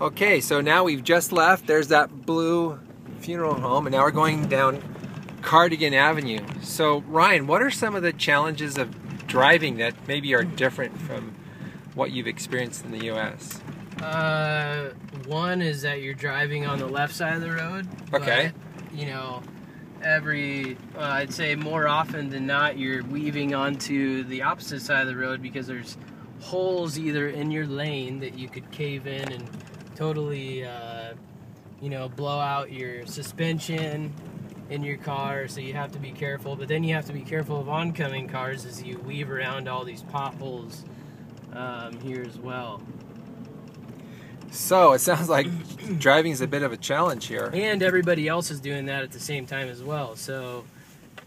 Okay, so now we've just left. There's that blue funeral home, and now we're going down Cardigan Avenue. So Ryan, what are some of the challenges of driving that maybe are different from what you've experienced in the U.S.? One is that you're driving on the left side of the road. Okay. But, you know, I'd say more often than not, you're weaving onto the opposite side of the road because there's holes either in your lane that you could cave in and totally, blow out your suspension in your car, so you have to be careful. But then you have to be careful of oncoming cars as you weave around all these potholes here as well. So it sounds like driving is a bit of a challenge here. And everybody else is doing that at the same time as well. So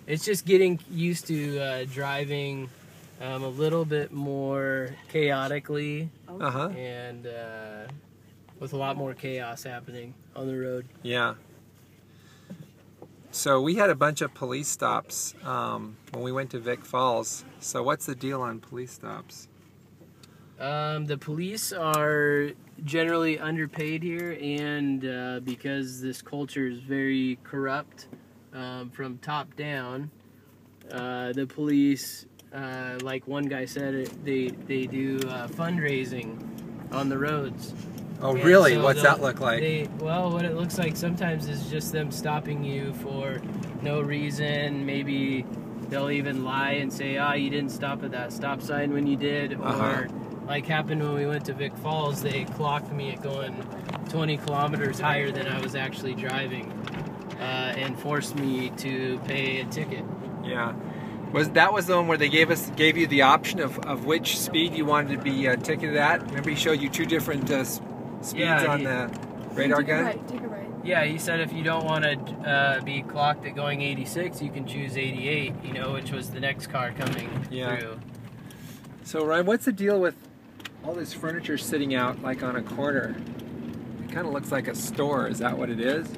it's just getting used to driving a little bit more chaotically and with a lot more chaos happening on the road. Yeah. So we had a bunch of police stops when we went to Vic Falls. So what's the deal on police stops? The police are generally underpaid here, and because this culture is very corrupt from top down, the police, like one guy said, they do fundraising on the roads. Oh, And really? so What's that look like? Well, what it looks like sometimes is just them stopping you for no reason. Maybe they'll even lie and say, you didn't stop at that stop sign when you did. Or like happened when we went to Vic Falls, they clocked me at going 20 kilometers higher than I was actually driving and forced me to pay a ticket. Yeah. That was the one where they gave you the option of which speed you wanted to be ticketed at? Remember he showed you two different speeds on the radar gun? Take a right. Yeah, he said if you don't want to be clocked at going 86, you can choose 88, which was the next car coming through. So Ryan, what's the deal with all this furniture sitting out like on a corner? It kind of looks like a store. Is that what it is?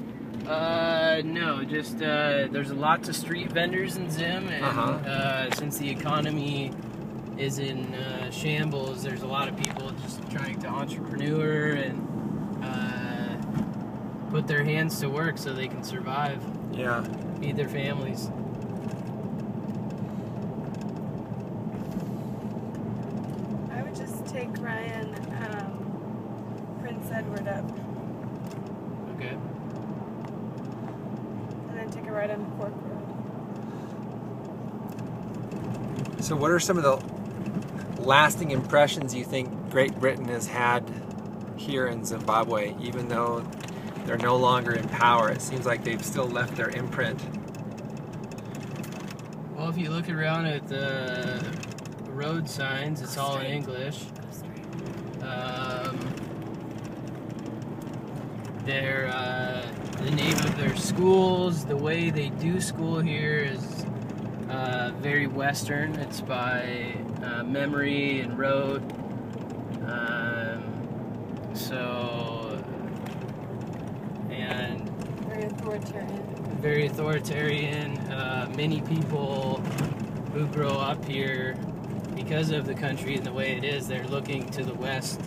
No, just there's lots of street vendors in Zim, and since the economy is in shambles, there's a lot of people just trying to entrepreneur and put their hands to work so they can survive. Yeah. Feed their families. I would just take Ryan, Prince Edward up, Okay. and then take a right on Cork Road. So what are some of the lasting impressions you think Great Britain has had here in Zimbabwe, even though they're no longer in power? It seems like they've still left their imprint. Well, if you look around at the road signs, it's all in English. The name of their schools, the way they do school here is very Western. It's by memory and rote. And very authoritarian. Many people who grow up here, because of the country and the way it is, they're looking to the West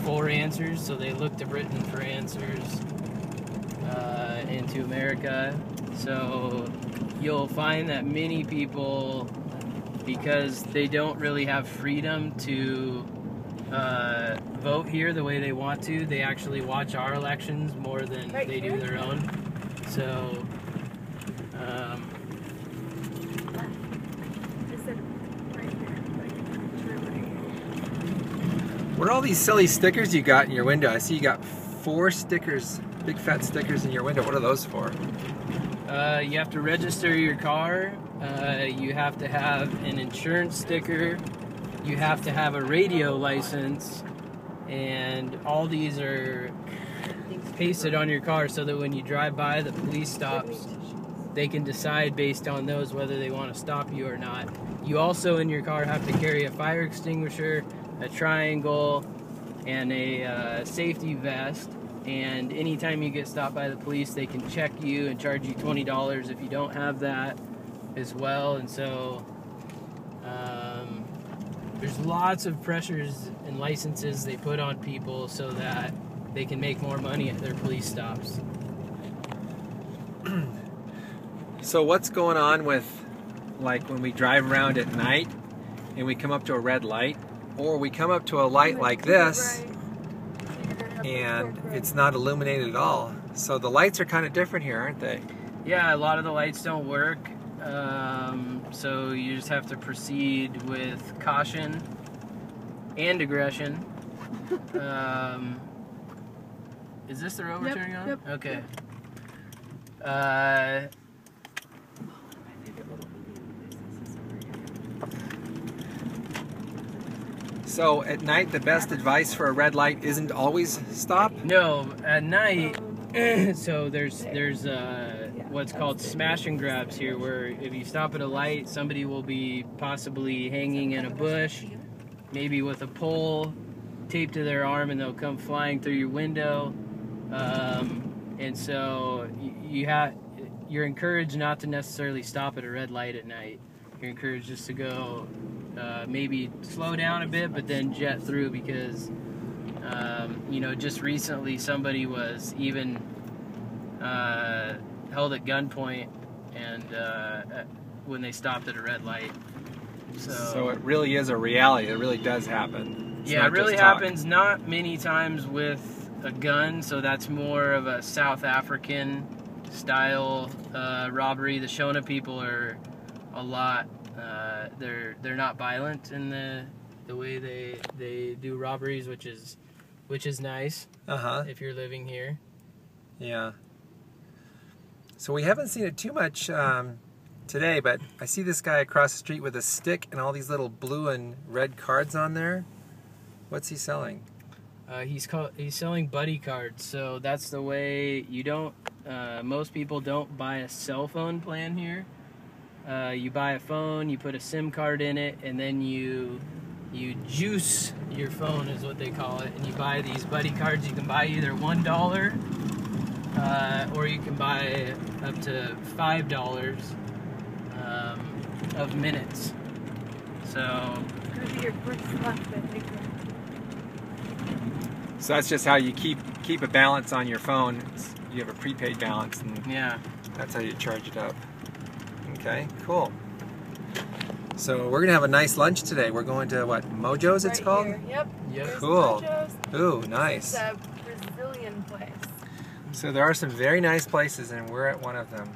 for answers. So they look to Britain for answers, and to America. So you'll find that many people, because they don't really have freedom to vote here the way they want to, they actually watch our elections more than they do their own. So what are all these silly stickers you got in your window? I see you got 4 stickers, big fat stickers in your window. What are those for? you have to register your car. You have to have an insurance sticker. You have to have a radio license. And all these are pasted on your car so that when you drive by the police stops, they can decide based on those whether they want to stop you or not. You also in your car have to carry a fire extinguisher, a triangle, and a safety vest. And anytime you get stopped by the police, they can check you and charge you $20 if you don't have that as well. And so there's lots of pressures and licenses they put on people so that they can make more money at their police stops. So what's going on with, like, when we drive around at night and we come up to a red light, or we come up to a light like this and it's not illuminated at all? So the lights are kind of different here, aren't they? Yeah, a lot of the lights don't work, so you just have to proceed with caution and aggression. Is this the road we're turning on? Yep. Okay. So at night, the best advice for a red light isn't always stop? No, at night, so there's what's called smash and grabs here, where if you stop at a light, somebody will be possibly hanging in a bush, maybe with a pole taped to their arm, and they'll come flying through your window. And so you're encouraged not to necessarily stop at a red light at night. You're encouraged just to go maybe slow down a bit, but then jet through, because just recently somebody was even held at gunpoint and when they stopped at a red light. So it really is a reality. It really does happen. It's yeah, not it really just talk. happens. Not many times with a gun, so that's more of a South African style robbery. The Shona people are a lot. They're not violent in the way they do robberies, which is nice. If you're living here. Yeah. So we haven't seen it too much today, but I see this guy across the street with a stick and all these little blue and red cards on there. What's he selling? He's selling buddy cards. So that's the way you don't. Most people don't buy a cell phone plan here. You buy a phone, you put a SIM card in it, and then you juice your phone, is what they call it, and you buy these buddy cards. You can buy either $1 or you can buy up to $5 of minutes. So that's just how you keep a balance on your phone. You have a prepaid balance, and yeah, that's how you charge it up. Okay, cool. So we're gonna have a nice lunch today. We're going to what, Mojo's it's called? Here. Yep. Yep. Cool. Mojo's. Ooh, nice. It's a Brazilian place. So there are some very nice places, and we're at one of them.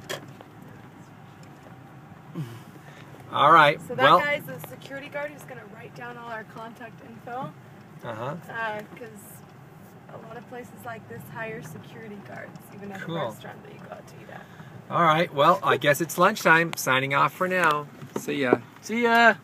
All right. So that well. guy's the security guard who's gonna write down all our contact info. Because a lot of places like this hire security guards, even at the restaurant that you go out to eat at. All right. Well, I guess it's lunchtime. Signing off for now. See ya. See ya.